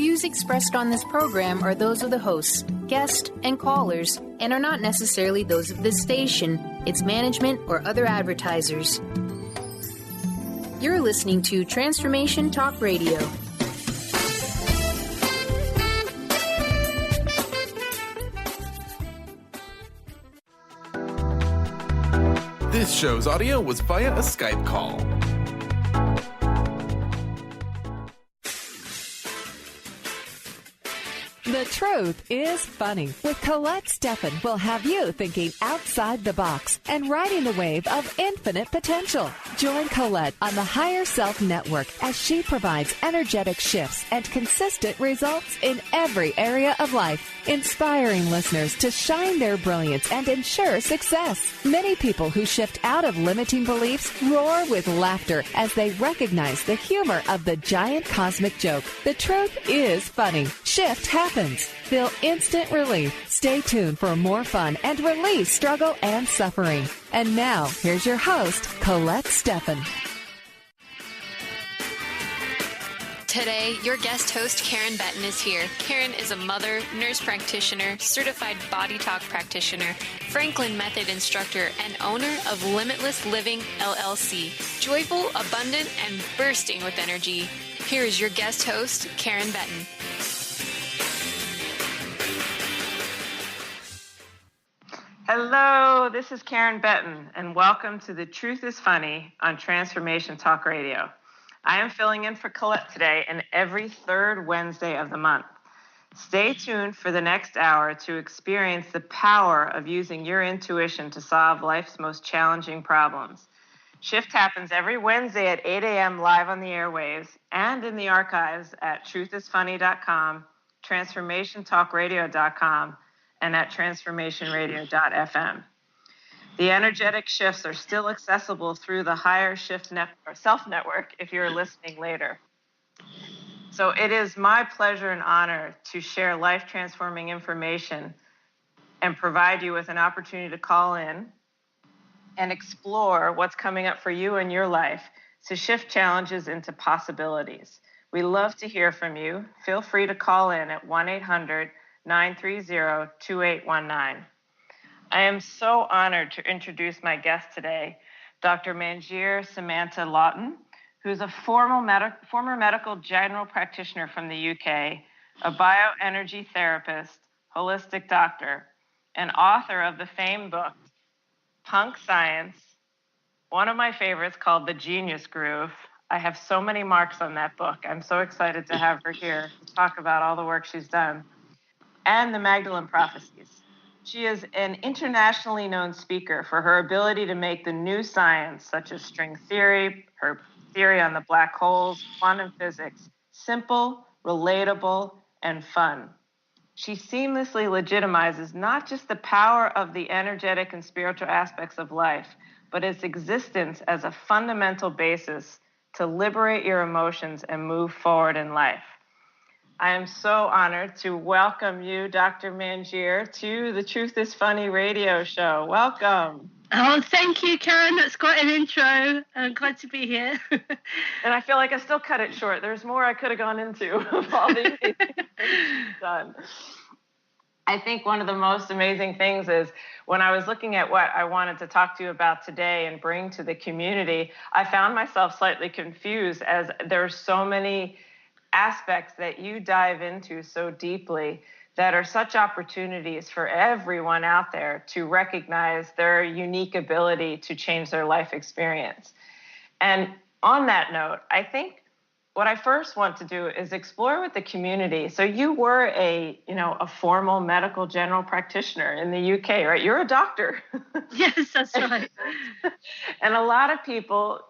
views expressed on this program are those of the hosts, guests, and callers, and are not necessarily those of this station, its management, or other advertisers. You're listening to Transformation Talk Radio. This show's audio was via a Skype call. The Truth is Funny with Colette Stefan will have you thinking outside the box and riding the wave of infinite potential. Join Colette on the Higher Self Network as she provides energetic shifts and consistent results in every area of life, inspiring listeners to shine their brilliance and ensure success. Many people who shift out of limiting beliefs roar with laughter as they recognize the humor of the giant cosmic joke. The truth is funny. Shift happens. Feel instant relief. Stay tuned for more fun and release struggle and suffering. And now, here's your host, Colette Stefan. Today, your guest host, Karen Betten, is here. Karen is a mother, nurse practitioner, certified body talk practitioner, Franklin Method instructor, and owner of Limitless Living, LLC. Joyful, abundant, and bursting with energy. Here is your guest host, Karen Betten. Hello, this is Karen Betten, and welcome to The Truth is Funny on Transformation Talk Radio. I am filling in for Colette today and every third Wednesday of the month. Stay tuned for the next hour to experience the power of using your intuition to solve life's most challenging problems. Shift happens every Wednesday at 8 a.m. live on the airwaves and in the archives at truthisfunny.com, transformationtalkradio.com, and at transformationradio.fm. The energetic shifts are still accessible through the Higher Shift Self Network if you're listening later. So it is my pleasure and honor to share life-transforming information and provide you with an opportunity to call in and explore what's coming up for you in your life to shift challenges into possibilities. We love to hear from you. Feel free to call in at 1-800-930-2819. I am so honored to introduce my guest today, Dr. Manjir Samanta-Laughton, who's a former medical general practitioner from the UK, a bioenergy therapist, holistic doctor, and author of the famed book, Punk Science, one of my favorites called The Genius Groove. I have so many marks on that book. I'm so excited to have her here to talk about all the work she's done. And the Magdalene Prophesies. She is an internationally known speaker for her ability to make the new science, such as string theory, her theory on the black holes, quantum physics, simple, relatable, and fun. She seamlessly legitimizes not just the power of the energetic and spiritual aspects of life, but its existence as a fundamental basis to liberate your emotions and move forward in life. I am so honored to welcome you, Dr. Manjir, to the Truth is Funny radio show. Welcome. Oh, thank you, Karen. That's quite an intro. I'm glad to be here. And I feel like I still cut it short. There's more I could have gone into of all these things done. I think one of the most amazing things is when I was looking at what I wanted to talk to you about today and bring to the community, I found myself slightly confused as there's so many aspects that you dive into so deeply that are such opportunities for everyone out there to recognize their unique ability to change their life experience. And on that note, I think what I first want to do is explore with the community. So you were a formal medical general practitioner in the UK, right? You're a doctor. Yes, that's right. And a lot of people,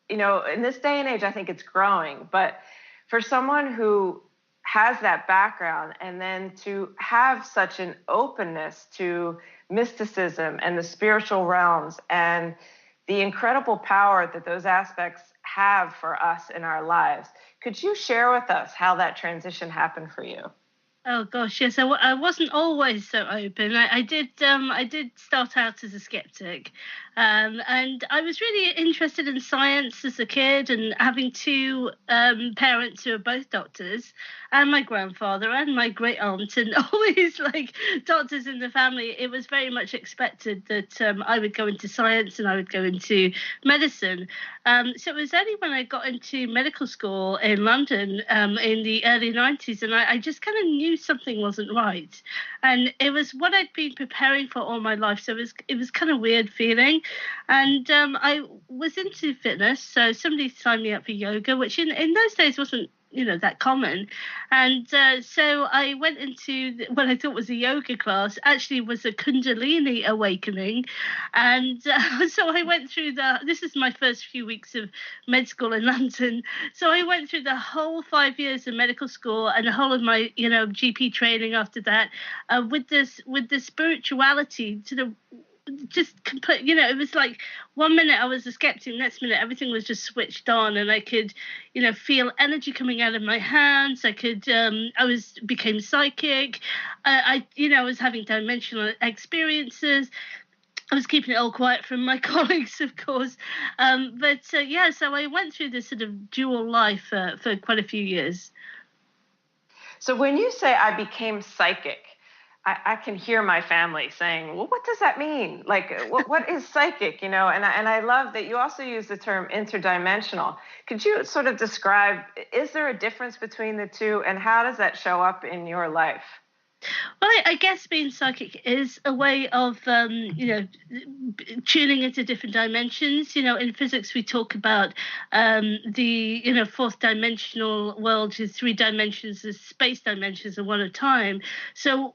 in this day and age, I think it's growing, but for someone who has that background and then to have such an openness to mysticism and the spiritual realms and the incredible power that those aspects have for us in our lives, could you share with us how that transition happened for you? Oh gosh, yes. I wasn't always so open. I did start out as a skeptic, And I was really interested in science as a kid, and having two parents who are both doctors, and my grandfather and my great aunt, and all these like doctors in the family. It was very much expected that I would go into science and I would go into medicine. So it was only when I got into medical school in London in the early 90s, and I just kind of knew something wasn't right. And it was what I'd been preparing for all my life. So it was kind of weird feeling. And I was into fitness. So somebody signed me up for yoga, which in those days wasn't that common. And so I went into what I thought was a yoga class, actually was a Kundalini awakening. And so I went through this is my first few weeks of med school in London. So I went through the whole 5 years of medical school and the whole of my, GP training after that, with this spirituality to the just complete, it was like 1 minute I was a skeptic, next minute everything was just switched on, and I could, feel energy coming out of my hands. I could, became psychic. I was having dimensional experiences. I was keeping it all quiet from my colleagues, of course. So I went through this sort of dual life for quite a few years. So when you say I became psychic, I can hear my family saying, well, what does that mean? Like, what is psychic, And I love that you also use the term interdimensional. Could you sort of describe, is there a difference between the two, and how does that show up in your life? Well, I guess being psychic is a way of, tuning into different dimensions. In physics, we talk about the, fourth dimensional world is 3 dimensions, the space dimensions are 1 at a time. So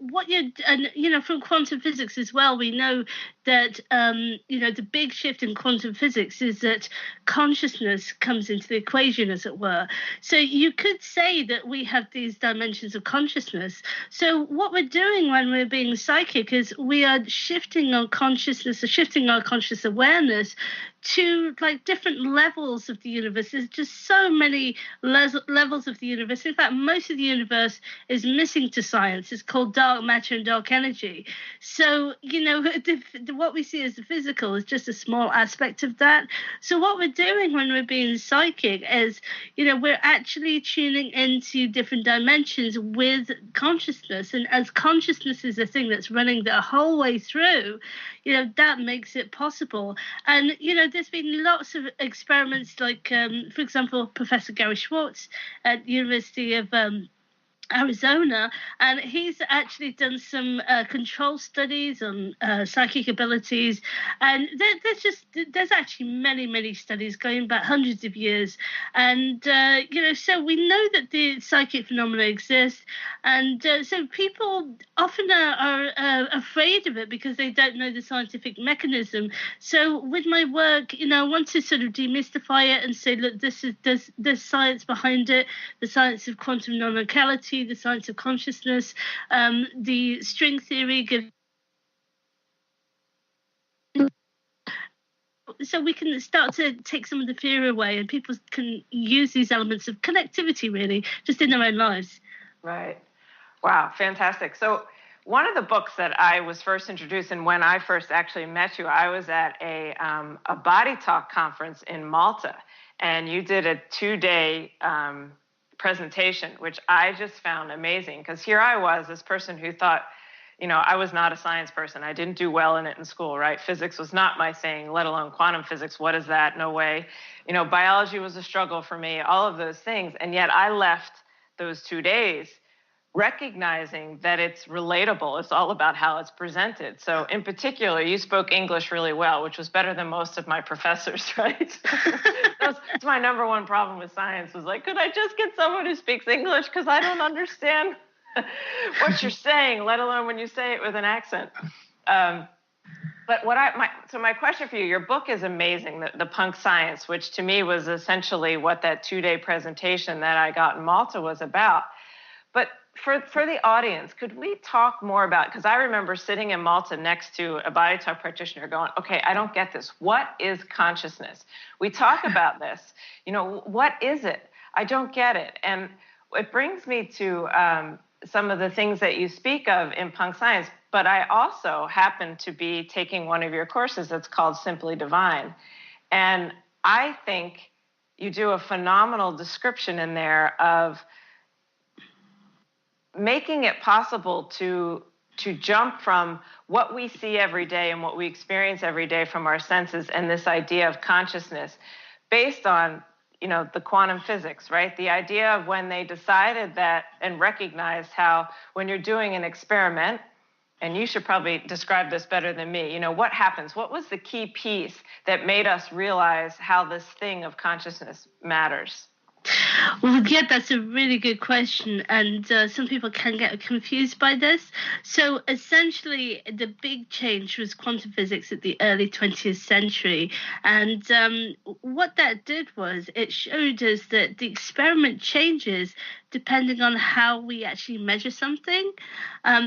from quantum physics as well, we know that, the big shift in quantum physics is that consciousness comes into the equation, as it were. So you could say that we have these dimensions of consciousness. So what we're doing when we're being psychic is we are shifting our consciousness, or shifting our conscious awareness to like different levels of the universe. There's just so many levels of the universe. In fact, most of the universe is missing to science. It's called dark matter and dark energy. So, what we see as the physical is just a small aspect of that. So what we're doing when we're being psychic is, we're actually tuning into different dimensions with consciousness. And as consciousness is a thing that's running the whole way through, that makes it possible. And, there's been lots of experiments, like, for example, Professor Gary Schwartz at the University of Arizona, and he's actually done some control studies on psychic abilities, and there's actually many studies going back hundreds of years, and so we know that the psychic phenomena exist, and so people often are afraid of it because they don't know the scientific mechanism. So with my work, I want to sort of demystify it and say, look, there's science behind it, the science of quantum non-locality, the science of consciousness, the string theory gives. So we can start to take some of the fear away, and people can use these elements of connectivity really just in their own lives. Right. Wow. Fantastic. So one of the books that I was first introduced, and when I first actually met you, I was at a Body Talk conference in Malta, and you did a 2-day presentation, which I just found amazing, because here I was, this person who thought, I was not a science person. I didn't do well in it in school, right? Physics was not my thing, let alone quantum physics. What is that? No way. Biology was a struggle for me, all of those things. And yet I left those 2 days recognizing that it's relatable. It's all about how it's presented. So in particular, you spoke English really well, which was better than most of my professors, right? That's my number one problem with science, was like, could I just get someone who speaks English? Because I don't understand what you're saying, let alone when you say it with an accent. But my question for you, your book is amazing, the Punk Science, which to me was essentially what that 2-day presentation that I got in Malta was about. But for the audience, could we talk more about, because I remember sitting in Malta next to a body talk practitioner going, okay, I don't get this. What is consciousness? We talk about this. What is it? I don't get it. And it brings me to some of the things that you speak of in Punk Science, but I also happen to be taking one of your courses that's called Simply Divine. And I think you do a phenomenal description in there of making it possible to jump from what we see every day and what we experience every day from our senses and this idea of consciousness based on, the quantum physics, right? The idea of when they decided that and recognized how when you're doing an experiment, and you should probably describe this better than me, what happens? What was the key piece that made us realize how this thing of consciousness matters? Well, yeah, that's a really good question, and some people can get confused by this. So essentially, the big change was quantum physics at the early 20th century, and what that did was it showed us that the experiment changes depending on how we actually measure something.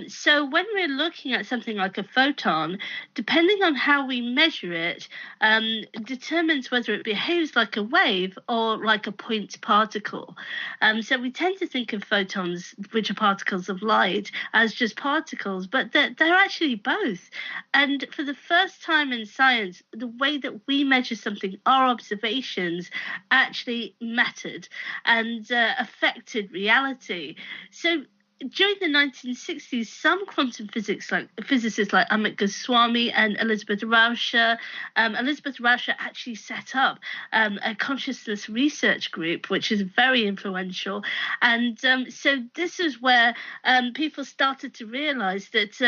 So when we're looking at something like a photon, depending on how we measure it, determines whether it behaves like a wave or like a point particle. So we tend to think of photons, which are particles of light, as just particles, but they're actually both. And for the first time in science, the way that we measure something, our observations, actually mattered and affected reality. So during the 1960s, some quantum physicists like Amit Goswami and Elizabeth Rauscher actually set up a consciousness research group, which is very influential. And so this is where people started to realize that,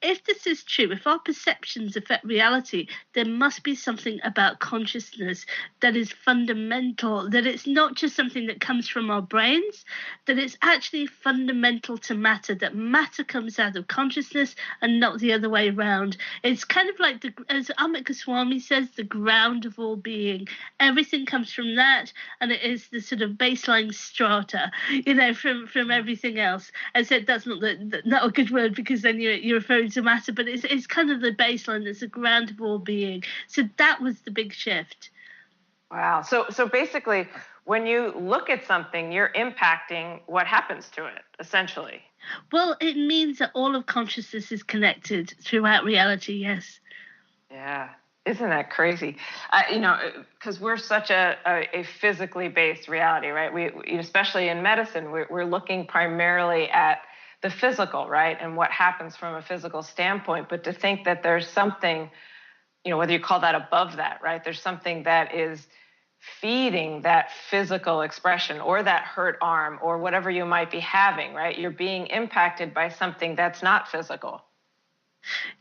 if this is true, if our perceptions affect reality, there must be something about consciousness that is fundamental, that it's not just something that comes from our brains, that it's actually fundamental to matter, that matter comes out of consciousness and not the other way around. It's kind of like, as Amit Goswami says, the ground of all being. Everything comes from that, and it is the sort of baseline strata, from everything else. I said that's not a good word, because then you're referring to matter, but it's kind of the baseline, it's the ground of all being. So that was the big shift. Wow. So basically, when you look at something, you're impacting what happens to it, essentially. Well, it means that all of consciousness is connected throughout reality, yes. Yeah. Isn't that crazy? Because we're such a physically based reality, right? We especially in medicine, we're looking primarily at the physical, right? And what happens from a physical standpoint. But to think that there's something, whether you call that above that, right? There's something that is feeding that physical expression or that hurt arm or whatever you might be having, right? You're being impacted by something that's not physical.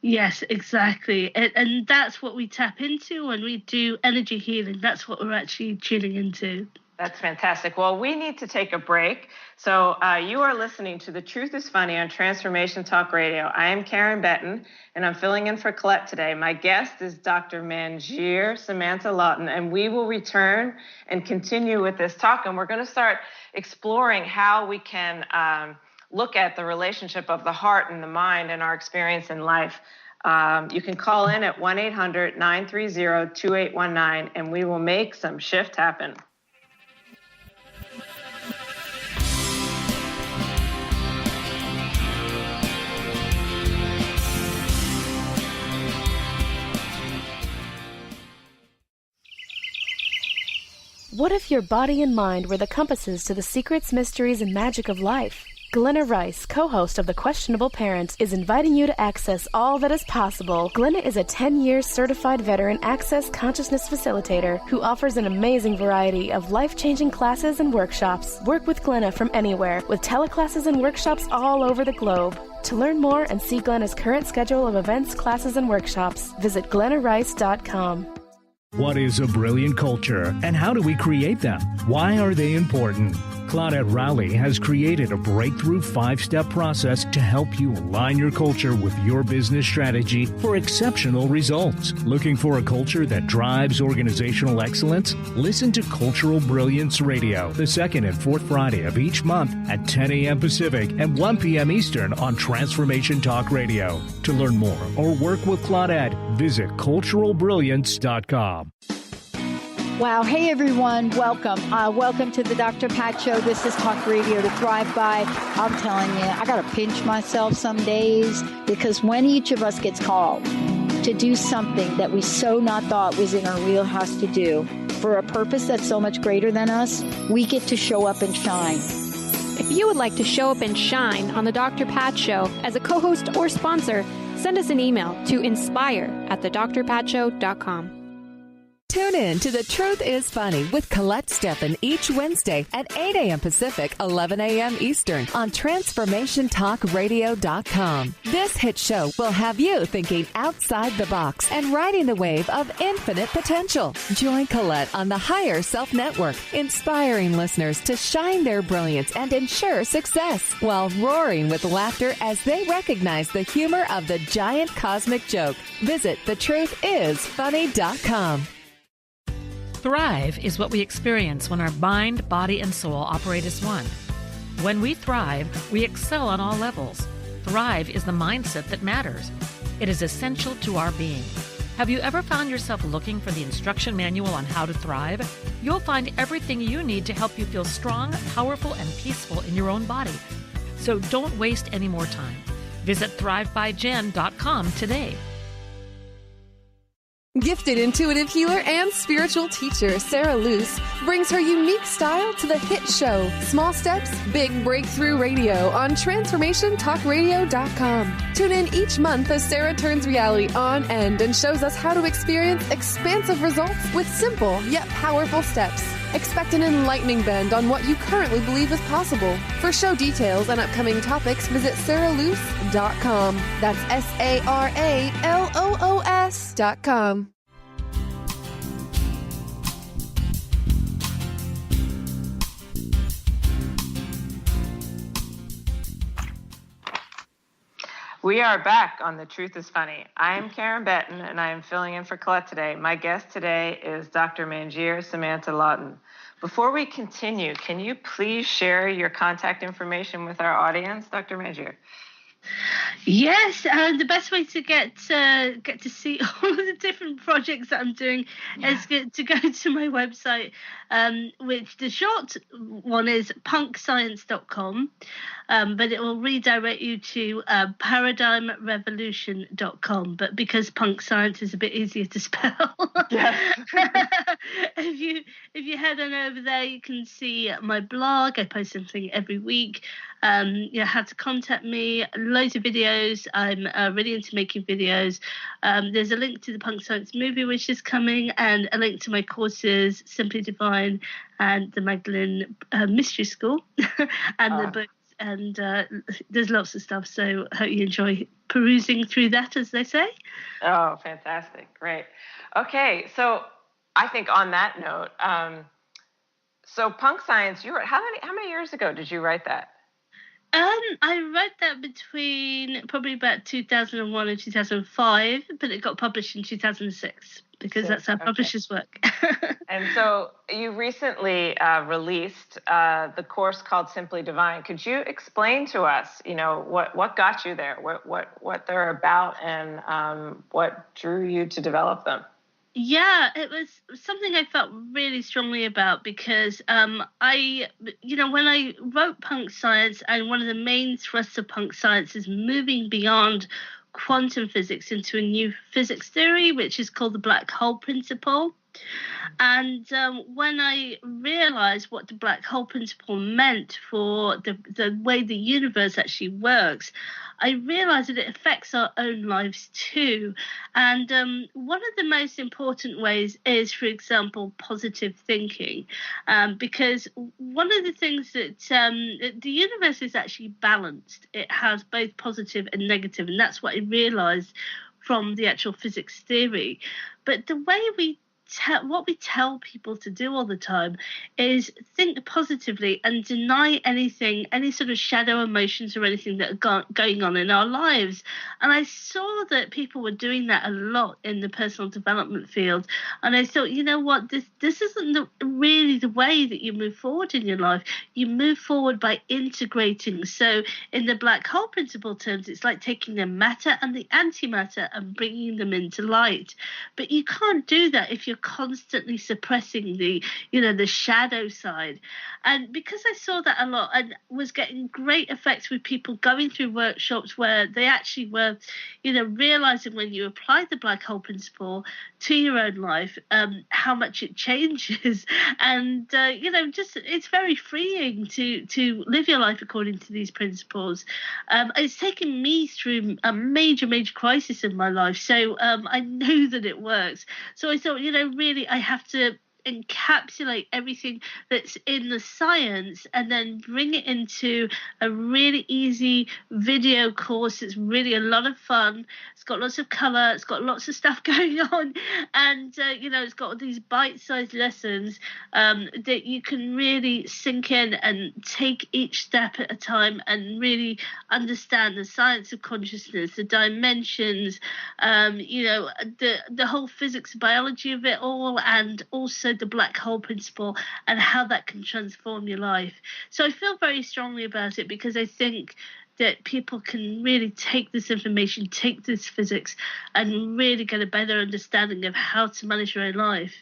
Yes, exactly. And that's what we tap into when we do energy healing. That's what we're actually tuning into. That's fantastic. Well, we need to take a break. So you are listening to The Truth is Funny on Transformation Talk Radio. I am Karen Betten, and I'm filling in for Colette today. My guest is Dr. Manjir Samanta-Laughton, and we will return and continue with this talk. And we're going to start exploring how we can look at the relationship of the heart and the mind and our experience in life. You can call in at 1-800-930-2819, and we will make some shift happen. What if your body and mind were the compasses to the secrets, mysteries, and magic of life? Glenna Rice, co-host of The Questionable Parent, is inviting you to access all that is possible. Glenna is a 10-year certified veteran access consciousness facilitator who offers an amazing variety of life-changing classes and workshops. Work with Glenna from anywhere with teleclasses and workshops all over the globe. To learn more and see Glenna's current schedule of events, classes, and workshops, visit glennarice.com. What is a brilliant culture, and how do we create them? Why are they important? Claudette Rowley has created a breakthrough 5-step process to help you align your culture with your business strategy for exceptional results. Looking for a culture that drives organizational excellence? Listen to Cultural Brilliance Radio, the second and fourth Friday of each month at 10 a.m. Pacific and 1 p.m. Eastern on Transformation Talk Radio. To learn more or work with Claudette, visit culturalbrilliance.com. Wow. Hey, everyone. Welcome. Welcome to the Dr. Pat Show. This is Talk Radio to Thrive By. I'm telling you, I got to pinch myself some days, because when each of us gets called to do something that we so not thought was in our wheelhouse to do for a purpose that's so much greater than us, we get to show up and shine. If you would like to show up and shine on the Dr. Pat Show as a co-host or sponsor, send us an email to inspire@thedrpatshow.com. Tune in to The Truth is Funny with Colette Stefan each Wednesday at 8 a.m. Pacific, 11 a.m. Eastern on TransformationTalkRadio.com. This hit show will have you thinking outside the box and riding the wave of infinite potential. Join Colette on the Higher Self Network, inspiring listeners to shine their brilliance and ensure success while roaring with laughter as they recognize the humor of the giant cosmic joke. Visit thetruthisfunny.com. Thrive is what we experience when our mind, body, and soul operate as one. When we thrive, we excel on all levels. Thrive is the mindset that matters. It is essential to our being. Have you ever found yourself looking for the instruction manual on how to thrive? You'll find everything you need to help you feel strong, powerful, and peaceful in your own body. So don't waste any more time. Visit thrivebyjen.com today. Gifted intuitive healer and spiritual teacher Sarah Luce brings her unique style to the hit show Small Steps, Big Breakthrough Radio on TransformationTalkRadio.com. Tune in each month as Sarah turns reality on end and shows us how to experience expansive results with simple yet powerful steps. Expect an enlightening bend on what you currently believe is possible. For show details and upcoming topics, visit sarahluce.com. That's SARALOOS.com. We are back on The Truth is Funny. I am Karen Betten, and I am filling in for Colette today. My guest today is Dr. Manjir Samanta-Laughton. Before we continue, can you please share your contact information with our audience, Dr. Manjir? Yes, the best way to get to see all of the different projects that I'm doing is to go to my website, which the short one is punkscience.com, but it will redirect you to paradigmrevolution.com. But because punk science is a bit easier to spell, if you head on over there, you can see my blog. I post something every week. How to contact me, loads of videos. I'm really into making videos. There's a link to the Punk Science movie, which is coming, and a link to my courses, Simply Divine and the Magdalene Mystery School, and the books. And there's lots of stuff, so I hope you enjoy perusing through that, as they say. Oh, fantastic. Great. Okay, so I think on that note, so Punk Science, you wrote, how many years ago did you write that? I wrote that between probably about 2001 and 2005, but it got published in 2006 because that's how publishers work. And so you recently released the course called Simply Divine. Could you explain to us, what got you there, what they're about, and what drew you to develop them? Yeah, it was something I felt really strongly about because when I wrote Punk Science, and one of the main thrusts of Punk Science is moving beyond quantum physics into a new physics theory, which is called the black hole principle. And when I realized what the black hole principle meant for the way the universe actually works, I realized that it affects our own lives too. And one of the most important ways is, for example, positive thinking, because one of the things that the universe is actually balanced. It has both positive and negative, and that's what I realized from the actual physics theory. But the way what we tell people to do all the time is think positively and deny any sort of shadow emotions or anything that are going on in our lives. And I saw that people were doing that a lot in the personal development field. And I thought, you know what, this isn't really the way that you move forward in your life. You move forward by integrating. So in the black hole principle terms, it's like taking the matter and the antimatter and bringing them into light. But you can't do that if you're constantly suppressing the shadow side. And because I saw that a lot and was getting great effects with people going through workshops where they actually were, realizing when you apply the black hole principle to your own life, how much it changes. And, just it's very freeing to live your life according to these principles. It's taken me through a major crisis in my life. So I know that it works. So I thought, really I have to encapsulate everything that's in the science and then bring it into a really easy video course. It's really a lot of fun. It's got lots of color. It's got lots of stuff going on. And, it's got all these bite-sized lessons that you can really sink in and take each step at a time and really understand the science of consciousness, the dimensions, the whole physics, biology of it all, and also the black hole principle and how that can transform your life. So I feel very strongly about it because I think that people can really take this information, take this physics, and really get a better understanding of how to manage your own life.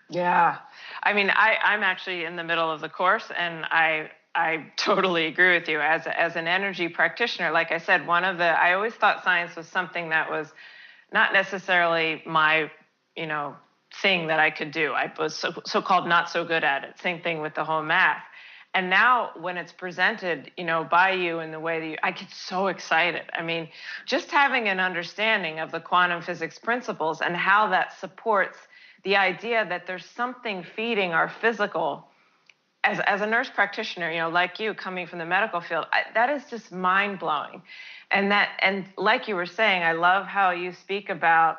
Yeah. I mean, I'm actually in the middle of the course, and I totally agree with you. As an energy practitioner, like I said, I always thought science was something that was not necessarily my, thing that I could do. I was so-called not so good at it. Same thing with the whole math. And now when it's presented, by you in the way that I get so excited. I mean, just having an understanding of the quantum physics principles and how that supports the idea that there's something feeding our physical. As a nurse practitioner, like you coming from the medical field, that is just mind blowing. And like you were saying, I love how you speak about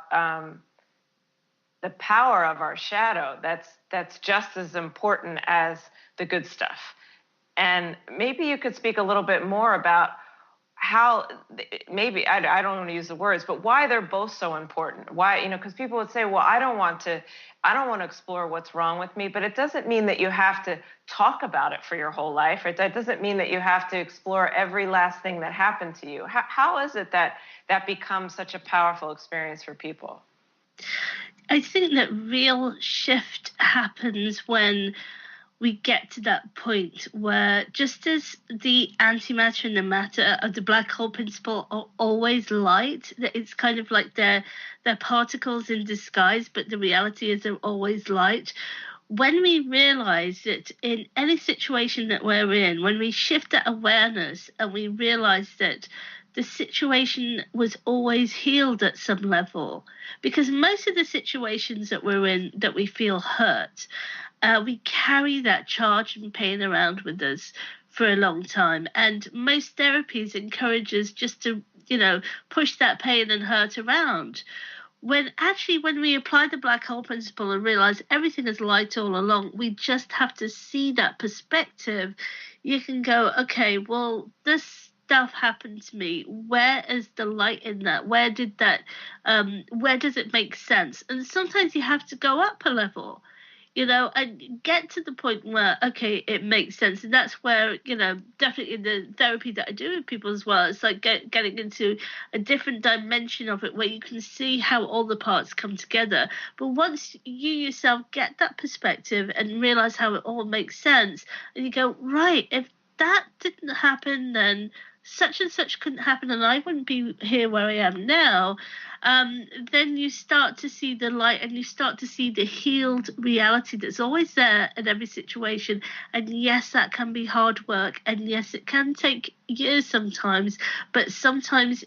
the power of our shadow. That's just as important as the good stuff. And maybe you could speak a little bit more about how, maybe, I don't want to use the words, but why they're both so important. Why, because people would say, well, I don't want to explore what's wrong with me, but it doesn't mean that you have to talk about it for your whole life. Right? That doesn't mean that you have to explore every last thing that happened to you. How is it that becomes such a powerful experience for people? I think that real shift happens when we get to that point where, just as the antimatter and the matter of the black hole principle are always light, that it's kind of like they're particles in disguise, but the reality is they're always light. When we realize that in any situation that we're in, when we shift that awareness and we realize that the situation was always healed at some level, because most of the situations that we're in that we feel hurt, we carry that charge and pain around with us for a long time. And most therapies encourage us just to, push that pain and hurt around. When we apply the black hole principle and realize everything is light all along, we just have to see that perspective. You can go, okay, well, this stuff happened to me. Where is the light in that? Where does it make sense? And sometimes you have to go up a level, and get to the point where, okay, it makes sense. And that's where, definitely in the therapy that I do with people as well, it's like getting into a different dimension of it where you can see how all the parts come together. But once you yourself get that perspective and realize how it all makes sense, and you go, right, if that didn't happen, then such and such couldn't happen and I wouldn't be here where I am now, then you start to see the light and you start to see the healed reality that's always there in every situation. And yes, that can be hard work, and yes, it can take years sometimes, but sometimes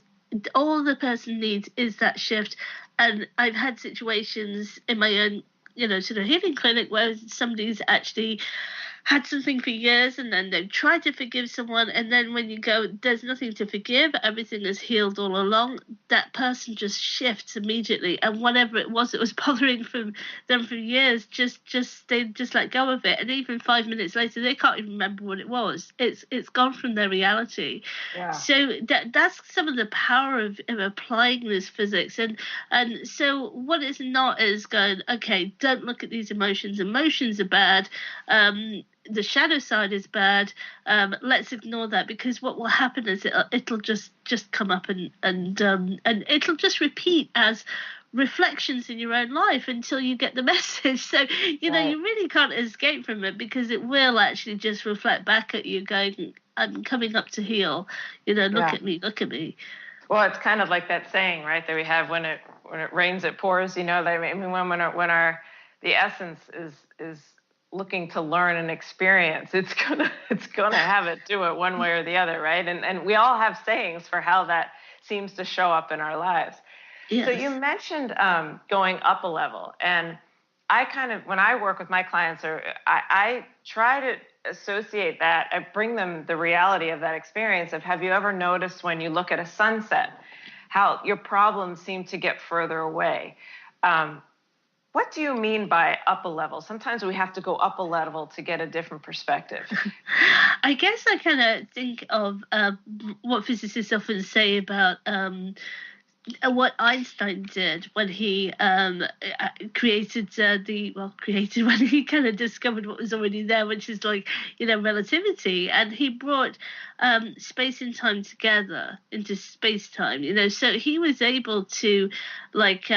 all the person needs is that shift. And I've had situations in my own, sort of healing clinic where somebody's actually had something for years and then they've tried to forgive someone, and then when you go, there's nothing to forgive, everything is healed all along, that person just shifts immediately, and whatever it was bothering them for years, they just let go of it, and even 5 minutes later they can't even remember what it was. It's gone from their reality. Yeah. So that's some of the power of applying this physics, and so what it's not is going, okay, don't look at these emotions are bad, the shadow side is bad, let's ignore that, because what will happen is it'll just come up and it'll just repeat as reflections in your own life until you get the message. So, you know, you really can't escape from it, because it will actually just reflect back at you going, I'm coming up to heal, you know, look at me, look at me. Well, it's kind of like that saying, right, that we have, when it rains, it pours, you know, I mean, when the essence is looking to learn and experience, it's gonna have it do it one way or the other, right? And we all have sayings for how that seems to show up in our lives. Yes. So you mentioned going up a level, and I kind of, when I work with my clients, I try to associate that, I bring them the reality of that experience of, have you ever noticed when you look at a sunset, how your problems seem to get further away? What do you mean by up a level? Sometimes we have to go up a level to get a different perspective. I guess I kind of think of what physicists often say about what Einstein did when he created when he kind of discovered what was already there, which is like, you know, relativity, and he brought space and time together into space-time, you know. So he was able to, like,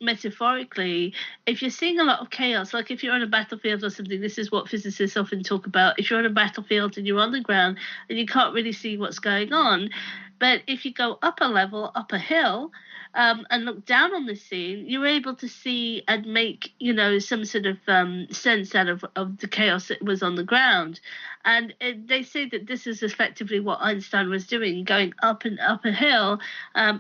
metaphorically, if you're seeing a lot of chaos, like if you're on a battlefield or something, this is what physicists often talk about. If you're on a battlefield and you're on the ground and you can't really see what's going on, but if you go up a level, up a hill, and look down on the scene, you're able to see and make, you know, some sort of sense out of the chaos that was on the ground. And they say that this is effectively what Einstein was doing, going up and up a hill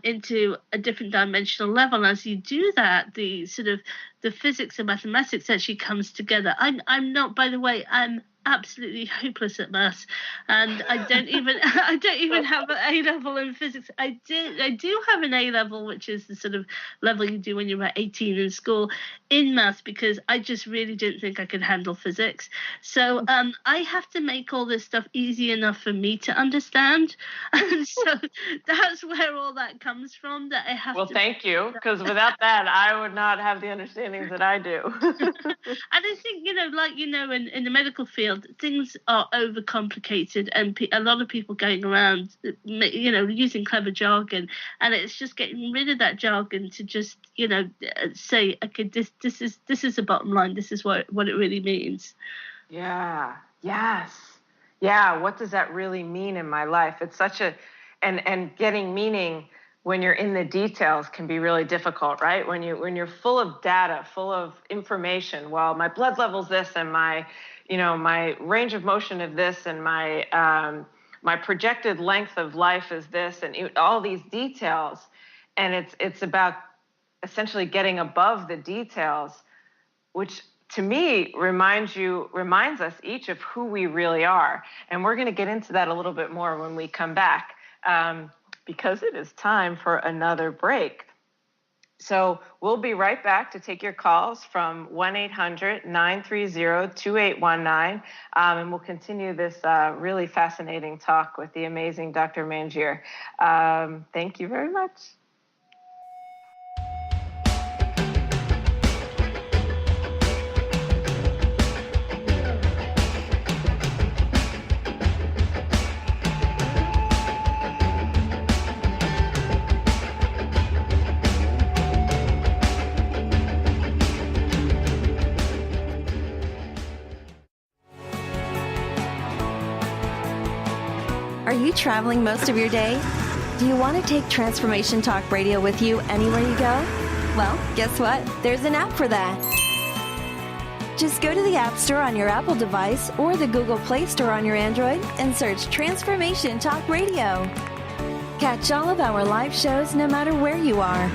into a different dimensional level. As you do that, the sort of the physics and mathematics actually comes together. I'm not, by the way, I'm absolutely hopeless at maths, and I don't even have an A level in physics. I do have an A level, which is the sort of level you do when you're about 18 in school, in maths, because I just really didn't think I could handle physics. So I have to make all this stuff easy enough for me to understand, and so that's where all that comes from. That I have. Well, thank you, because without that, I would not have the understandings that I do. And I think, you know, like, you know, in the medical field, things are overcomplicated, and a lot of people going around, you know, using clever jargon, and it's just getting rid of that jargon to just, you know, say, okay, this is the bottom line. This is what it really means. Yeah. Yes. Yeah. What does that really mean in my life? It's such and getting meaning when you're in the details can be really difficult, right? When you're full of data, full of information. Well, my blood level's this, and my range of motion of this, and my projected length of life is this, and all these details. And it's about essentially getting above the details, which to me reminds us each of who we really are. And we're going to get into that a little bit more when we come back, because it is time for another break. So we'll be right back to take your calls from 1-800-930-2819, and we'll continue this really fascinating talk with the amazing Dr. Manjir. Thank you very much. Are you traveling most of your day? Do you want to take Transformation Talk Radio with you anywhere you go? Well, guess what? There's an app for that. Just go to the App Store on your Apple device or the Google Play Store on your Android and search Transformation Talk Radio. Catch all of our live shows no matter where you are.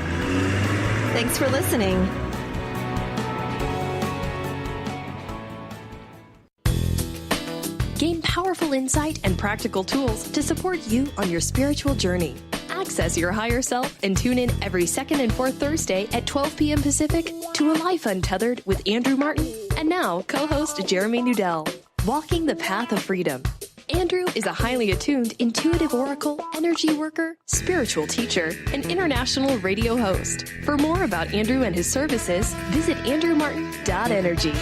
Thanks for listening. Gain powerful insight and practical tools to support you on your spiritual journey. Access your higher self and tune in every second and fourth Thursday at 12 p.m. Pacific to A Life Untethered with Andrew Martin and now co-host Jeremy Nudell. Walking the Path of Freedom. Andrew is a highly attuned, intuitive oracle, energy worker, spiritual teacher, and international radio host. For more about Andrew and his services, visit andrewmartin.energy.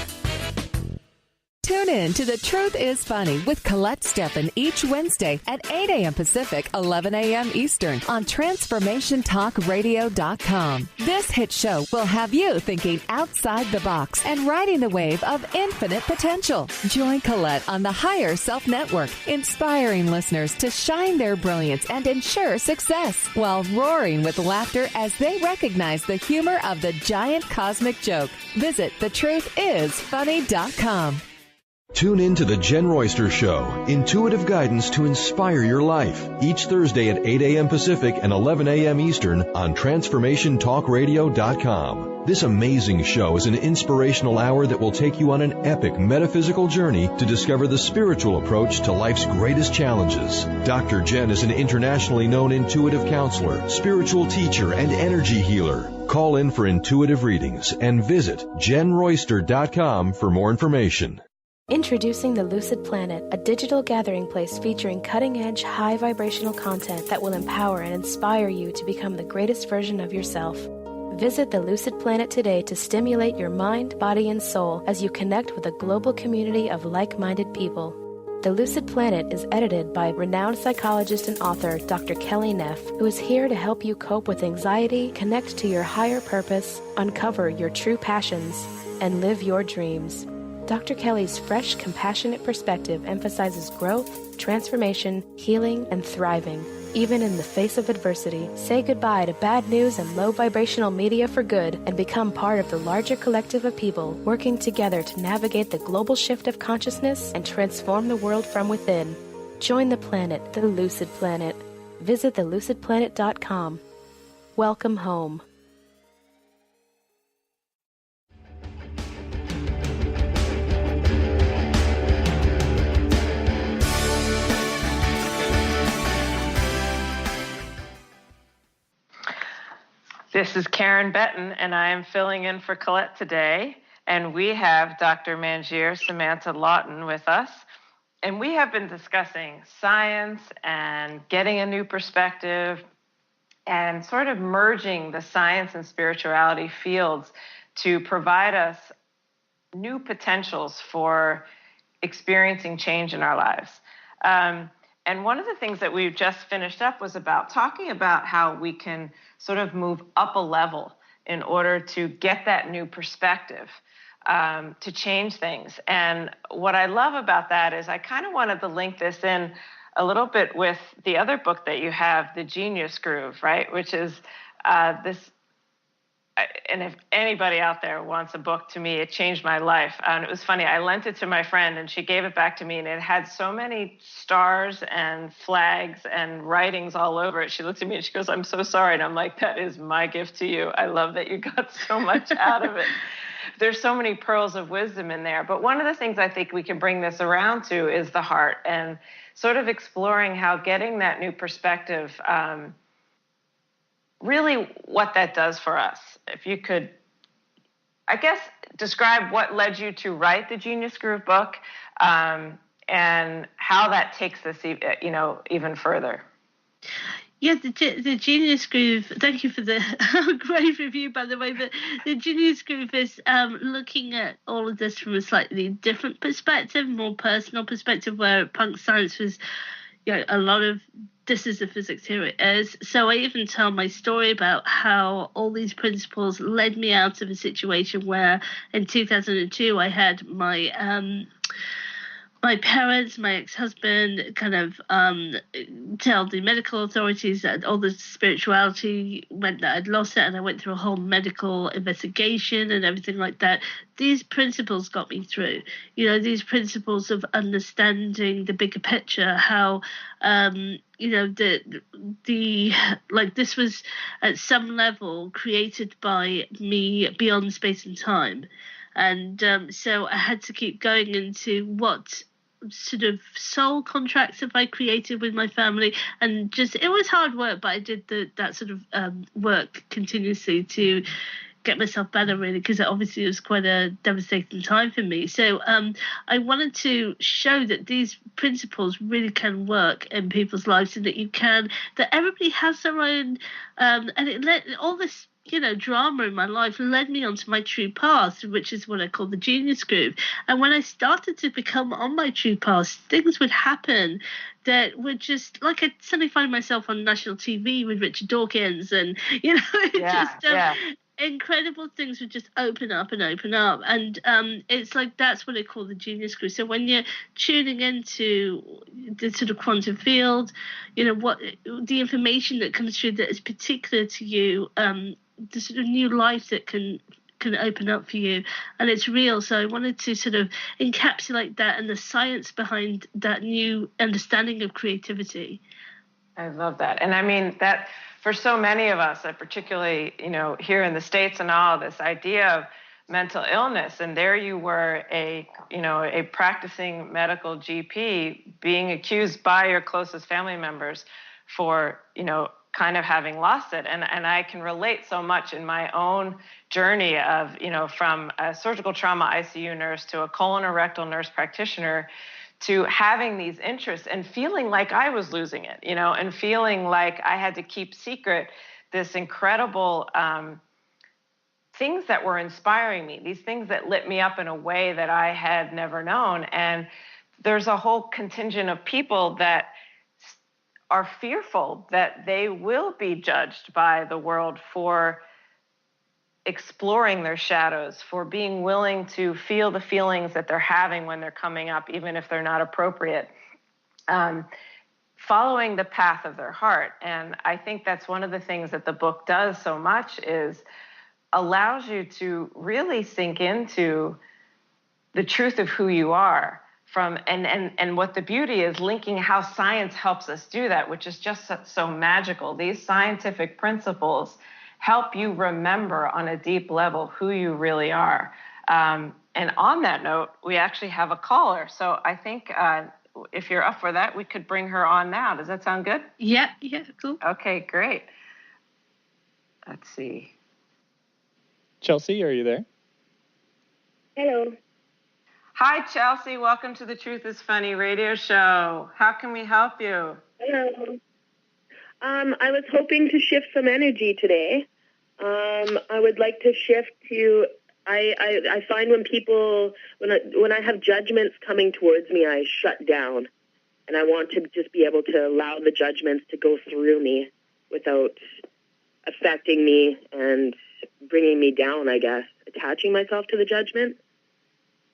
Tune Tune in to The Truth is Funny with Colette Stefan each Wednesday at 8 a.m. Pacific, 11 a.m. Eastern on TransformationTalkRadio.com. This hit show will have you thinking outside the box and riding the wave of infinite potential. Join Colette on the Higher Self Network, inspiring listeners to shine their brilliance and ensure success while roaring with laughter as they recognize the humor of the giant cosmic joke. Visit thetruthисfunny.com. Tune in to The Jen Royster Show, intuitive guidance to inspire your life, each Thursday at 8 a.m. Pacific and 11 a.m. Eastern on TransformationTalkRadio.com. This amazing show is an inspirational hour that will take you on an epic metaphysical journey to discover the spiritual approach to life's greatest challenges. Dr. Jen is an internationally known intuitive counselor, spiritual teacher, and energy healer. Call in for intuitive readings and visit JenRoyster.com for more information. Introducing the Lucid Planet, a digital gathering place featuring cutting-edge, high-vibrational content that will empower and inspire you to become the greatest version of yourself. Visit the Lucid Planet today to stimulate your mind, body, and soul as you connect with a global community of like-minded people. The Lucid Planet is edited by renowned psychologist and author Dr. Kelly Neff, who is here to help you cope with anxiety, connect to your higher purpose, uncover your true passions, and live your dreams. Dr. Kelly's fresh, compassionate perspective emphasizes growth, transformation, healing, and thriving. Even in the face of adversity, say goodbye to bad news and low vibrational media for good and become part of the larger collective of people working together to navigate the global shift of consciousness and transform the world from within. Join the planet, the Lucid Planet. Visit thelucidplanet.com. Welcome home. This is Karen Betten, and I am filling in for Colette today. And we have Dr. Manjir Samanta-Laughton with us. And we have been discussing science and getting a new perspective and sort of merging the science and spirituality fields to provide us new potentials for experiencing change in our lives. And one of the things that we've just finished up was about talking about how we can sort of move up a level in order to get that new perspective, to change things. And what I love about that is I kind of wanted to link this in a little bit with the other book that you have, The Genius Groove, right? Which is this. And if anybody out there wants a book, to me, it changed my life. And it was funny, I lent it to my friend and she gave it back to me and it had so many stars and flags and writings all over it. She looked at me and she goes, "I'm so sorry." And I'm like, "That is my gift to you. I love that you got so much out of it." There's so many pearls of wisdom in there. But one of the things I think we can bring this around to is the heart and sort of exploring how getting that new perspective, really what that does for us. If you could, I guess, describe what led you to write the Genius Groove book, and how that takes us, even further. Yeah, the Genius Groove, thank you for the great review, by the way, but the Genius Groove is looking at all of this from a slightly different perspective, more personal perspective, where punk science was, a lot of this is the physics, here it is. So I even tell my story about how all these principles led me out of a situation where in 2002 I had my parents, my ex-husband, kind of tell the medical authorities that all the spirituality meant that I'd lost it, and I went through a whole medical investigation and everything like that. These principles got me through. These principles of understanding the bigger picture, how this was at some level created by me beyond space and time. And so I had to keep going into what sort of soul contracts have I created with my family, and it was hard work, but I did that sort of work continuously to get myself better, really, because obviously it was quite a devastating time for me. So I wanted to show that these principles really can work in people's lives, and that everybody has their own, and it let all this drama in my life led me onto my true path, which is what I call the genius groove. And when I started to become on my true path, things would happen that would just, like, I'd suddenly find myself on national TV with Richard Dawkins, and, incredible things would just open up. And it's like, that's what I call the genius groove. So when you're tuning into the sort of quantum field, what the information that comes through that is particular to you, the sort of new life that can open up for you, and it's real. So I wanted to sort of encapsulate that and the science behind that new understanding of creativity. I love that. And I mean, that for so many of us, particularly, here in the States and all, this idea of mental illness, and there you were, a practicing medical GP being accused by your closest family members for, kind of having lost it. And I can relate so much in my own journey of, from a surgical trauma ICU nurse to a colon or rectal nurse practitioner, to having these interests and feeling like I was losing it, and feeling like I had to keep secret this incredible things that were inspiring me, these things that lit me up in a way that I had never known. And there's a whole contingent of people that are fearful that they will be judged by the world for exploring their shadows, for being willing to feel the feelings that they're having when they're coming up, even if they're not appropriate, following the path of their heart. And I think that's one of the things that the book does so much, is allows you to really sink into the truth of who you are. And what the beauty is, linking how science helps us do that, which is just so magical. These scientific principles help you remember on a deep level who you really are. And on that note, we actually have a caller. So I think if you're up for that, we could bring her on now. Does that sound good? Yeah, cool. Okay, great. Let's see. Chelsea, are you there? Hello. Hi, Chelsea. Welcome to the Truth is Funny radio show. How can we help you? Hello. I was hoping to shift some energy today. I would like to shift to, I find when people, when I have judgments coming towards me, I shut down. And I want to just be able to allow the judgments to go through me without affecting me and bringing me down, I guess, attaching myself to the judgment.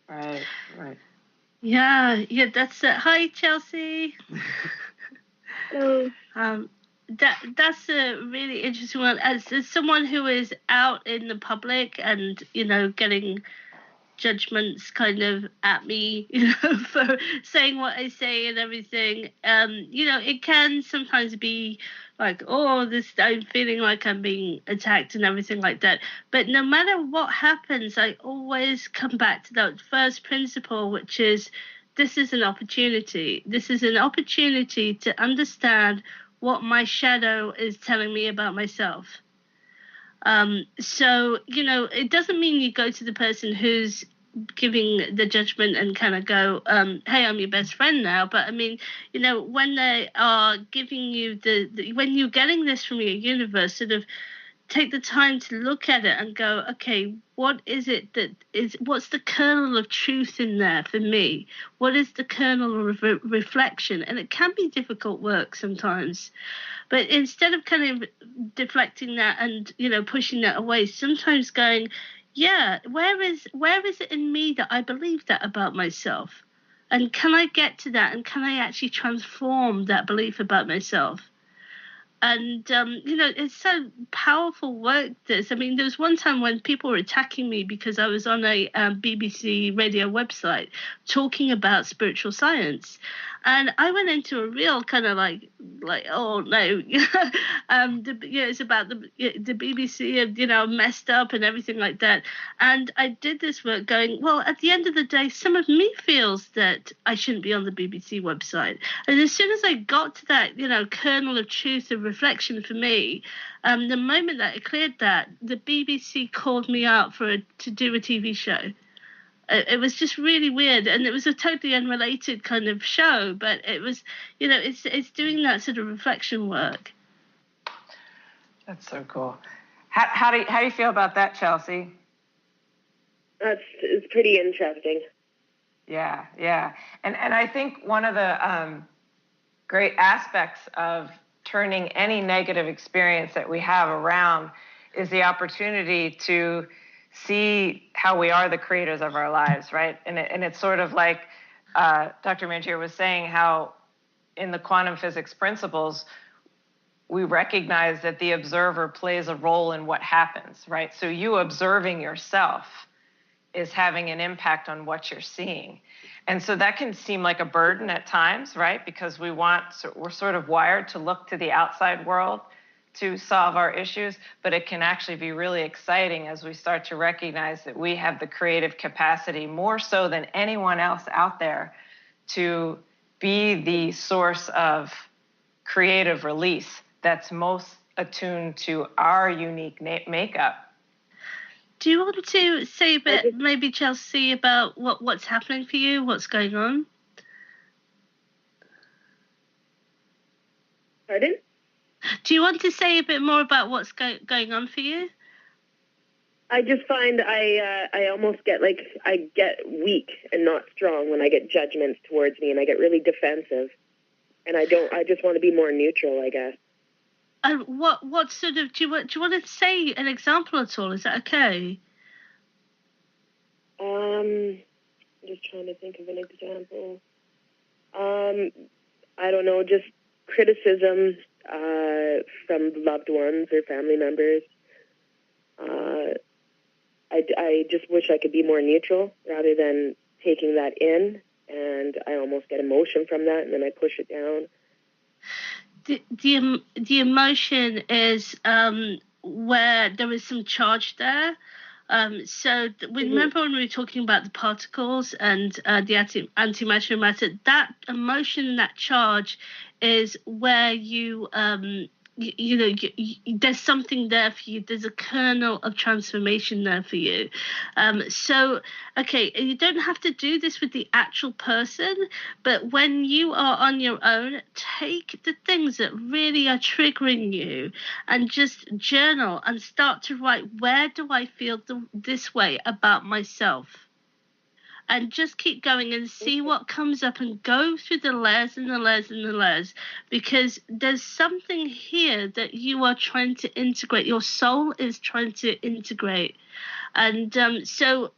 Right. Yeah, that's it. Hi, Chelsea. Hello. That's a really interesting one. As someone who is out in the public and, getting judgments kind of at me, for saying what I say and everything, it can sometimes be like, I'm feeling like I'm being attacked and everything like that. But no matter what happens, I always come back to that first principle, which is, this is an opportunity. This is an opportunity to understand what my shadow is telling me about myself. So, it doesn't mean you go to the person who's giving the judgment and kind of go, hey, I'm your best friend now. But I mean, when they are giving you when you're getting this from your universe, sort of take the time to look at it and go, okay, what is it what's the kernel of truth in there for me? What is the kernel of reflection? And it can be difficult work sometimes. But instead of kind of deflecting that and, pushing that away, sometimes going, yeah, where is it in me that I believe that about myself? And can I get to that? And can I actually transform that belief about myself? And, it's so powerful work, this. I mean, there was one time when people were attacking me because I was on a BBC radio website talking about spiritual science. And I went into a real kind of like, oh no, it's about the BBC and, messed up and everything like that. And I did this work going, well, at the end of the day, some of me feels that I shouldn't be on the BBC website. And as soon as I got to that, kernel of truth and reflection for me, the moment that I cleared that, the BBC called me out to do a TV show. It was just really weird, and it was a totally unrelated kind of show, but it was, it's doing that sort of reflection work. That's so cool. How do you feel about that, Chelsea? It's pretty interesting. Yeah. And I think one of the great aspects of turning any negative experience that we have around is the opportunity to see how we are the creators of our lives, right? And it's sort of like Dr. Manjir was saying, how in the quantum physics principles, we recognize that the observer plays a role in what happens, right? So you observing yourself is having an impact on what you're seeing. And so that can seem like a burden at times, right? Because we're sort of wired to look to the outside world to solve our issues, but it can actually be really exciting as we start to recognize that we have the creative capacity, more so than anyone else out there, to be the source of creative release that's most attuned to our unique makeup. Do you want to say a bit, maybe, Chelsea, about what's happening for you, what's going on? Pardon? Do you want to say a bit more about what's going on for you? I just find I almost get I get weak and not strong when I get judgments towards me, and I get really defensive. And I just want to be more neutral, I guess. And what sort of do you want to say an example at all? Is that okay? I'm just trying to think of an example. I don't know, just criticism from loved ones or family members. I just wish I could be more neutral rather than taking that in, and I almost get emotion from that, and then I push it down. The emotion is where there is some charge there. So remember when we were talking about the particles and the antimatter matter, that emotion and that charge is where you there's something there for you. There's a kernel of transformation there for you. So, okay, you don't have to do this with the actual person, but when you are on your own, take the things that really are triggering you and just journal and start to write, where do I feel this way about myself? And just keep going and see what comes up and go through the layers and the layers and the layers, because there's something here that you are trying to integrate. Your soul is trying to integrate. And so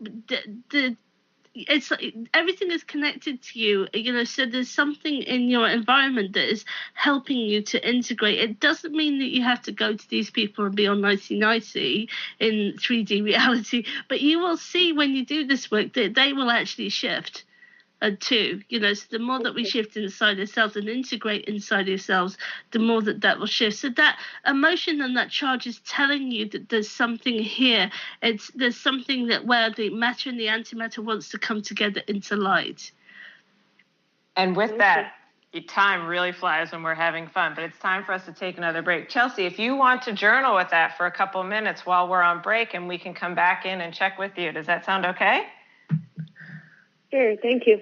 it's like everything is connected to you, so there's something in your environment that is helping you to integrate. It doesn't mean that you have to go to these people and be all nicey-nicey in 3D reality, but you will see when you do this work that they will actually shift too. So the more that we shift inside ourselves and integrate inside ourselves, the more that will shift. So that emotion and that charge is telling you that there's something here. There's something that where the matter and the antimatter wants to come together into light. And with that, time really flies when we're having fun, but it's time for us to take another break. Chelsea, if you want to journal with that for a couple of minutes while we're on break, and we can come back in and check with you. Does that sound okay? Sure, thank you.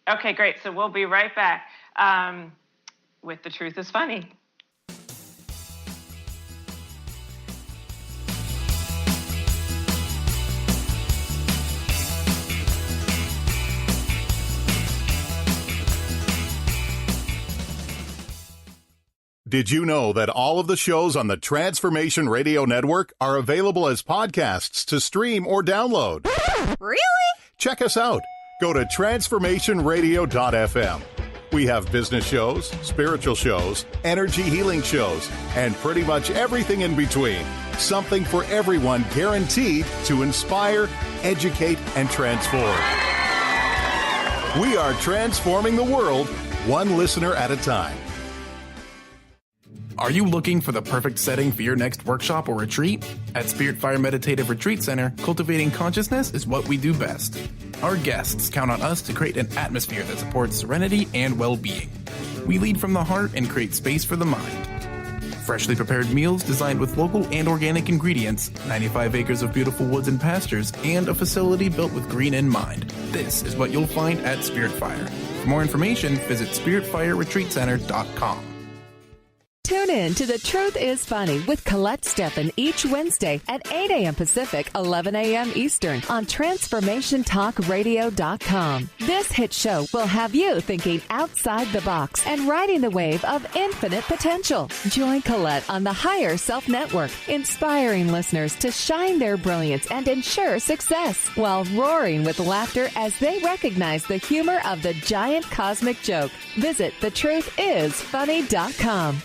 Okay, great. So we'll be right back with The Truth is Funny. Did you know that all of the shows on the Transformation Radio Network are available as podcasts to stream or download? Really? Check us out. Go to transformationradio.fm. We have business shows, spiritual shows, energy healing shows, and pretty much everything in between. Something for everyone, guaranteed to inspire, educate, and transform. We are transforming the world, one listener at a time. Are you looking for the perfect setting for your next workshop or retreat? At Spirit Fire Meditative Retreat Center, cultivating consciousness is what we do best. Our guests count on us to create an atmosphere that supports serenity and well-being. We lead from the heart and create space for the mind. Freshly prepared meals designed with local and organic ingredients, 95 acres of beautiful woods and pastures, and a facility built with green in mind. This is what you'll find at Spirit Fire. For more information, visit spiritfireretreatcenter.com. Tune in to The Truth is Funny with Colette Stefan each Wednesday at 8 a.m. Pacific, 11 a.m. Eastern on TransformationTalkRadio.com. This hit show will have you thinking outside the box and riding the wave of infinite potential. Join Colette on the Higher Self Network, inspiring listeners to shine their brilliance and ensure success while roaring with laughter as they recognize the humor of the giant cosmic joke. Visit thetruthисfunny.com.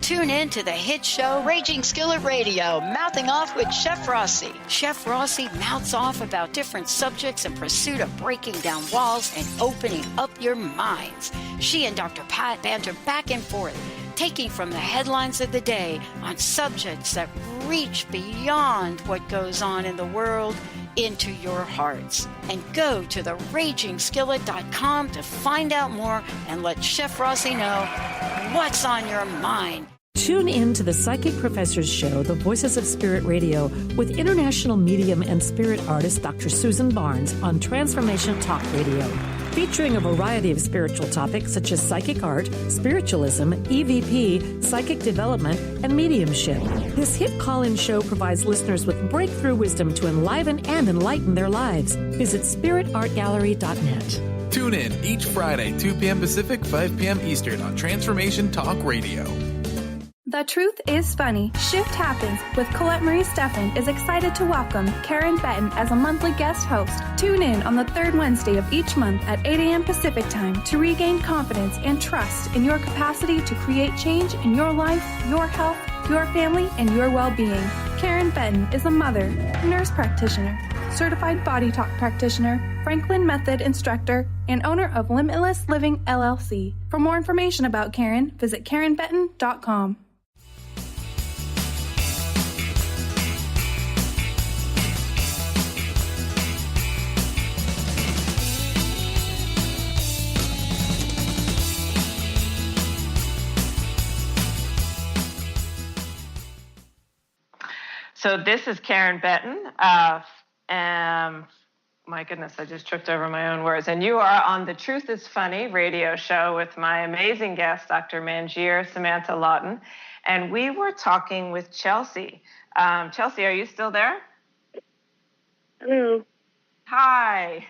Tune in to the hit show Raging Skillet Radio, Mouthing Off with Chef Rossi. Chef Rossi mouths off about different subjects in pursuit of breaking down walls and opening up your minds. She and Dr. Pat banter back and forth, taking from the headlines of the day on subjects that reach beyond what goes on in the world into your hearts. And go to theragingskillet.com to find out more and let Chef Rossi know what's on your mind. Tune in to the Psychic Professor's Show, The Voices of Spirit Radio, with international medium and spirit artist Dr. Susan Barnes on Transformation Talk Radio, featuring a variety of spiritual topics such as psychic art, spiritualism, EVP, psychic development, and mediumship. This hit call-in show provides listeners with breakthrough wisdom to enliven and enlighten their lives. Visit spiritartgallery.net. Tune in each Friday, 2 p.m. Pacific, 5 p.m. Eastern on Transformation Talk Radio. The Truth is Funny. Shift Happens with Colette Marie Stefan is excited to welcome Karen Betten as a monthly guest host. Tune in on the third Wednesday of each month at 8 a.m. Pacific Time to regain confidence and trust in your capacity to create change in your life, your health, your family, and your well-being. Karen Betten is a mother, nurse practitioner, certified body talk practitioner, Franklin Method instructor, and owner of Limitless Living LLC. For more information about Karen, visit KarenBetten.com. So this is Karen Betten. My goodness, I just tripped over my own words. And you are on the Truth is Funny radio show with my amazing guest, Dr. Manjir Samanta-Laughton. And we were talking with Chelsea. Chelsea, are you still there? Hello. Hi.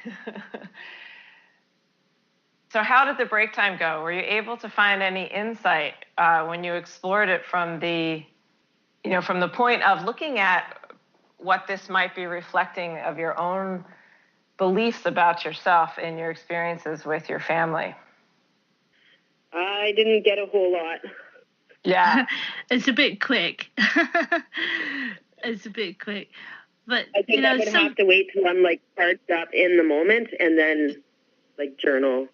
So how did the break time go? Were you able to find any insight when you explored it from the point of looking at what this might be reflecting of your own beliefs about yourself and your experiences with your family? I didn't get a whole lot. Yeah. It's a bit quick. It's a bit quick. But I think I would have to wait till I'm charged up in the moment and then journal.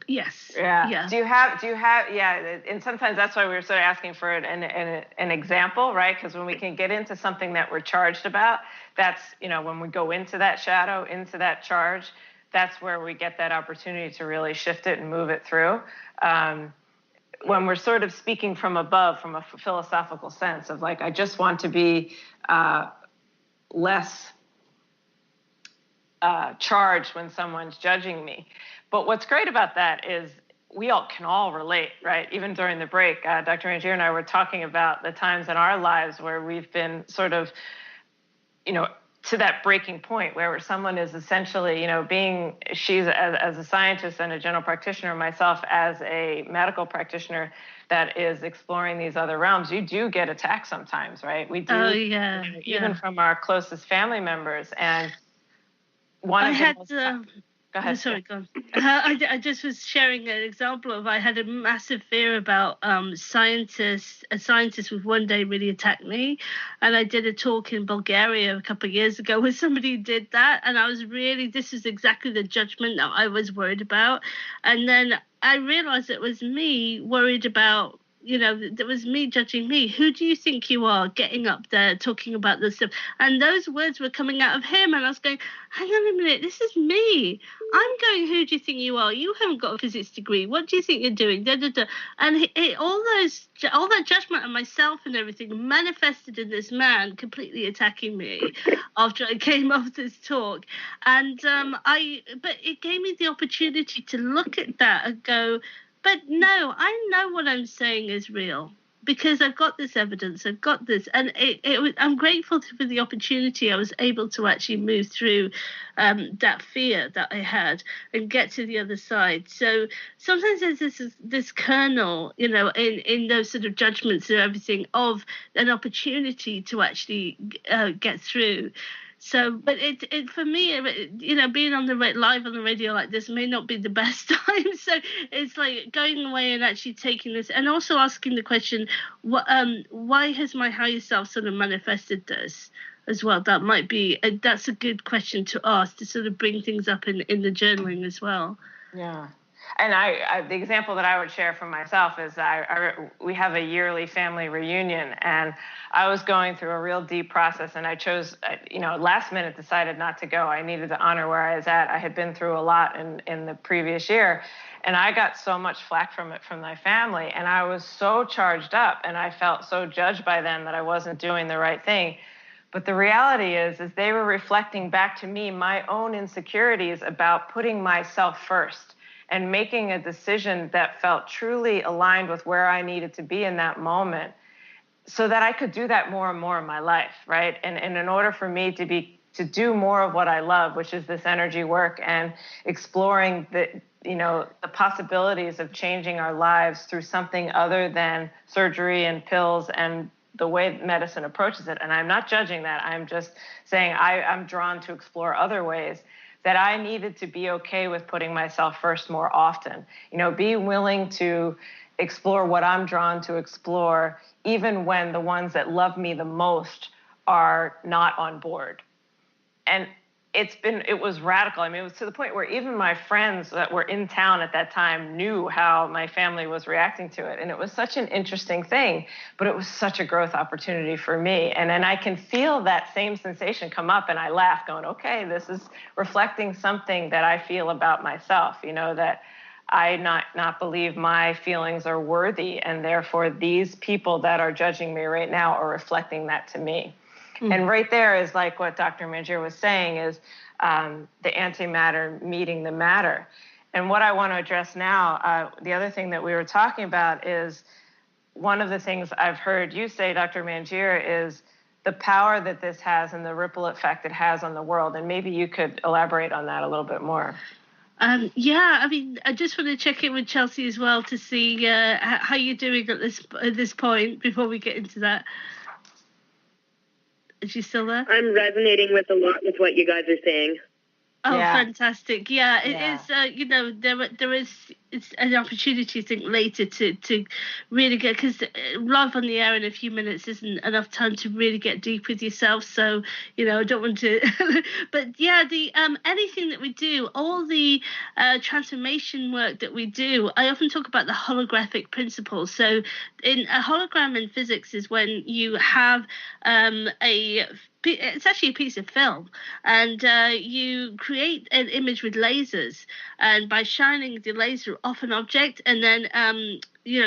Yes. Yeah. Do you have? Yeah. And sometimes that's why we were sort of asking for an example, right? Because when we can get into something that we're charged about, that's, when we go into that shadow, into that charge, that's where we get that opportunity to really shift it and move it through. When we're sort of speaking from above, from a philosophical sense of I just want to be less charged when someone's judging me. But what's great about that is we can all relate, right? Even during the break, Dr. Manjir and I were talking about the times in our lives where we've been sort of, to that breaking point where someone is essentially, she's as a scientist and a general practitioner, myself as a medical practitioner that is exploring these other realms, you do get attacked sometimes, right? We do, even from our closest family members. And one of the Go ahead. Sorry, go on. I just was sharing an example of I had a massive fear about a scientist would one day really attack me. And I did a talk in Bulgaria a couple of years ago where somebody did that. And I was this is exactly the judgment that I was worried about. And then I realized it was me worried about, it was me judging me. Who do you think you are getting up there talking about this stuff? And those words were coming out of him. And I was going, hang on a minute, this is me. I'm going, who do you think you are? You haven't got a physics degree. What do you think you're doing? Da, da, da. And all that judgment of myself and everything manifested in this man completely attacking me after I came off this talk. And but it gave me the opportunity to look at that and go, But no, I know what I'm saying is real. Because I've got this evidence, I've got this, and I'm grateful for the opportunity I was able to actually move through that fear that I had and get to the other side. So sometimes there's this kernel, in those sort of judgments and everything of an opportunity to actually get through. So, but it for me, being on live on the radio like this may not be the best time. So it's like going away and actually taking this, and also asking the question, why has my higher self sort of manifested this as well? That might be that's a good question to ask, to sort of bring things up in the journaling as well. Yeah. And the example that I would share from myself is we have a yearly family reunion, and I was going through a real deep process, and I chose, last minute decided not to go. I needed to honor where I was at. I had been through a lot in the previous year, and I got so much flack from my family, and I was so charged up, and I felt so judged by them that I wasn't doing the right thing. But the reality is they were reflecting back to me my own insecurities about putting myself first and making a decision that felt truly aligned with where I needed to be in that moment, so that I could do that more and more in my life, right? And in order for me to do more of what I love, which is this energy work and exploring the possibilities of changing our lives through something other than surgery and pills and the way medicine approaches it. And I'm not judging that. I'm just saying I'm drawn to explore other ways, that I needed to be okay with putting myself first more often. Be willing to explore what I'm drawn to explore, even when the ones that love me the most are not on board. And it was radical. I mean, it was to the point where even my friends that were in town at that time knew how my family was reacting to it. And it was such an interesting thing, but it was such a growth opportunity for me. And then I can feel that same sensation come up, and I laugh going, okay, this is reflecting something that I feel about myself, that I not believe my feelings are worthy, and therefore these people that are judging me right now are reflecting that to me. Mm-hmm. And right there is like what Dr. Manjir was saying, is the antimatter meeting the matter. And what I want to address now, the other thing that we were talking about is one of the things I've heard you say, Dr. Manjir, is the power that this has and the ripple effect it has on the world. And maybe you could elaborate on that a little bit more. I just want to check in with Chelsea as well to see how you're doing at this point before we get into that. Is she still there? I'm resonating with a lot with what you guys are saying. Oh, yeah. Fantastic. Yeah, it is, there is it's an opportunity, I think, later to really get, because live on the air in a few minutes isn't enough time to really get deep with yourself. So, I don't want to, but yeah, the anything that we do, all the transformation work that we do, I often talk about the holographic principle. So in a hologram in physics is when you have it's actually a piece of film, and you create an image with lasers, and by shining the laser off an object, and then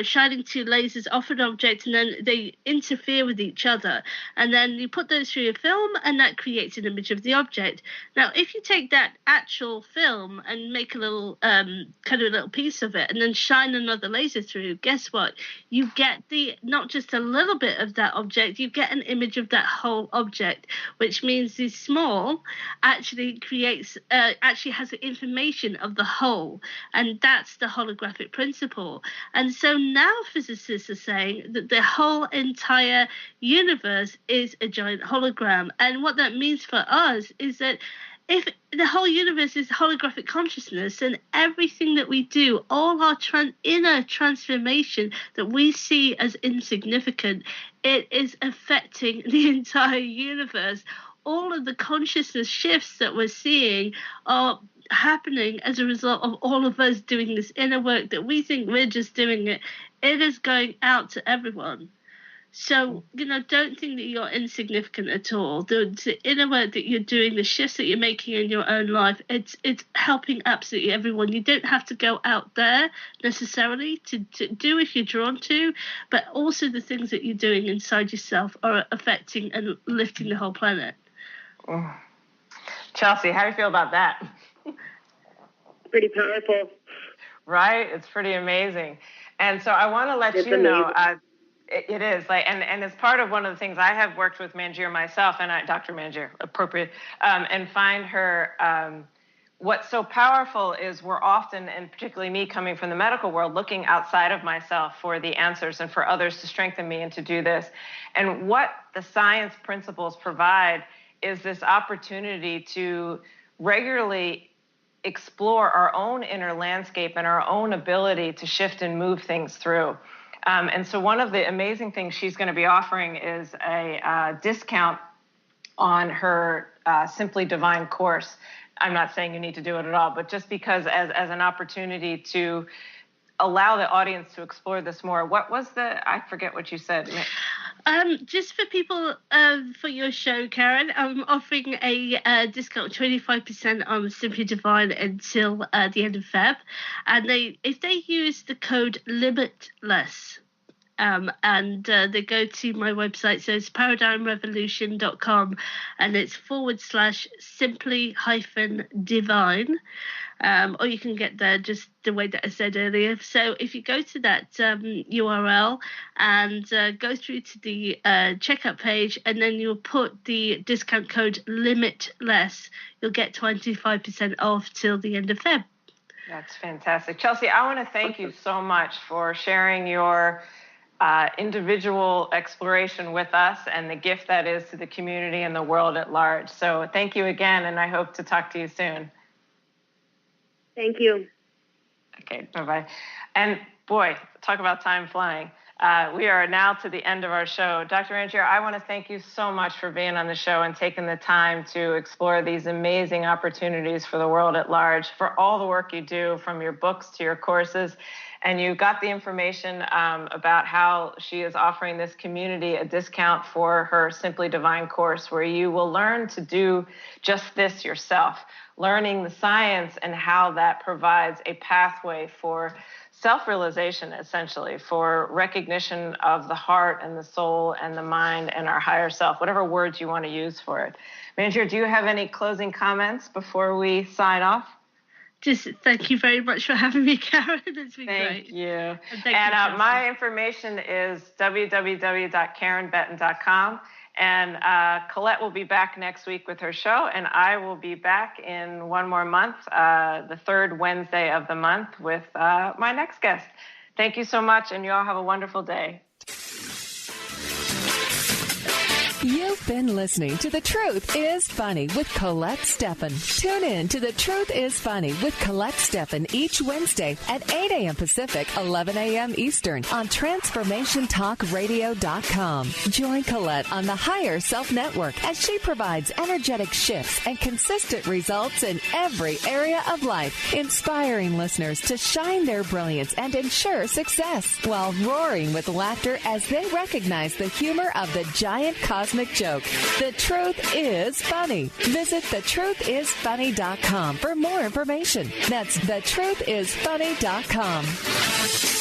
shining two lasers off an object, and then they interfere with each other, and then you put those through a film, and that creates an image of the object. Now, if you take that actual film and make a little kind of a little piece of it, and then shine another laser through, guess what? You get not just a little bit of that object, you get an image of that whole object, which means the small actually has the information of the whole, and that's the holographic principle. And so now physicists are saying that the whole entire universe is a giant hologram. And what that means for us is that if the whole universe is holographic consciousness, and everything that we do, all our inner transformation that we see as insignificant, it is affecting the entire universe. All of the consciousness shifts that we're seeing are happening as a result of all of us doing this inner work that we think we're just doing it. It is going out to everyone. So, don't think that you're insignificant at all. The inner work that you're doing, the shifts that you're making in your own life, it's helping absolutely everyone. You don't have to go out there necessarily to do if you're drawn to, but also the things that you're doing inside yourself are affecting and lifting the whole planet. Oh. Chelsea, how do you feel about that? Pretty powerful. right? It's pretty amazing. And so I want to let you know, it is like, and it's part of one of the things I have worked with Manjir myself, and Dr. Manjir, appropriate, and find her. What's so powerful is we're often, and particularly me coming from the medical world, looking outside of myself for the answers and for others to strengthen me and to do this. And what the science principles provide is this opportunity to regularly explore our own inner landscape and our own ability to shift and move things through. And so one of the amazing things she's going to be offering is a discount on her Simply Divine course. I'm not saying you need to do it at all, but just because as an opportunity to allow the audience to explore this more. What was I forget what you said. Just for people for your show, Karen, I'm offering a discount 25% on Simply Divine until the end of Feb. And if they use the code limitless, and they go to my website, so it's paradigmrevolution.com, and it's /simply-divine, or you can get there just the way that I said earlier. So if you go to that URL and go through to the checkout page, and then you'll put the discount code limitless, you'll get 25% off till the end of Feb. That's fantastic. Chelsea, I want to thank you so much for sharing your individual exploration with us and the gift that is to the community and the world at large. So thank you again, and I hope to talk to you soon. Thank you. Okay, bye-bye. And boy, talk about time flying. We are now to the end of our show. Dr. Manjir, I want to thank you so much for being on the show and taking the time to explore these amazing opportunities for the world at large, for all the work you do, from your books to your courses. And you got the information about how she is offering this community a discount for her Simply Divine course, where you will learn to do just this yourself, learning the science and how that provides a pathway for self-realization, essentially, for recognition of the heart and the soul and the mind and our higher self, whatever words you want to use for it. Manjir, do you have any closing comments before we sign off? Just thank you very much for having me, Karen. It's been great. Thank you. And my information is www.karenbetten.com. And Colette will be back next week with her show, and I will be back in one more month, the third Wednesday of the month, with my next guest. Thank you so much, and you all have a wonderful day. You've been listening to The Truth is Funny with Colette Stefan. Tune in to The Truth is Funny with Colette Stefan each Wednesday at 8 a.m. Pacific, 11 a.m. Eastern on TransformationTalkRadio.com. Join Colette on the Higher Self Network as she provides energetic shifts and consistent results in every area of life, inspiring listeners to shine their brilliance and ensure success while roaring with laughter as they recognize the humor of the giant cosmic joke. The Truth is Funny. Visit thetruthisfunny.com for more information. That's thetruthisfunny.com.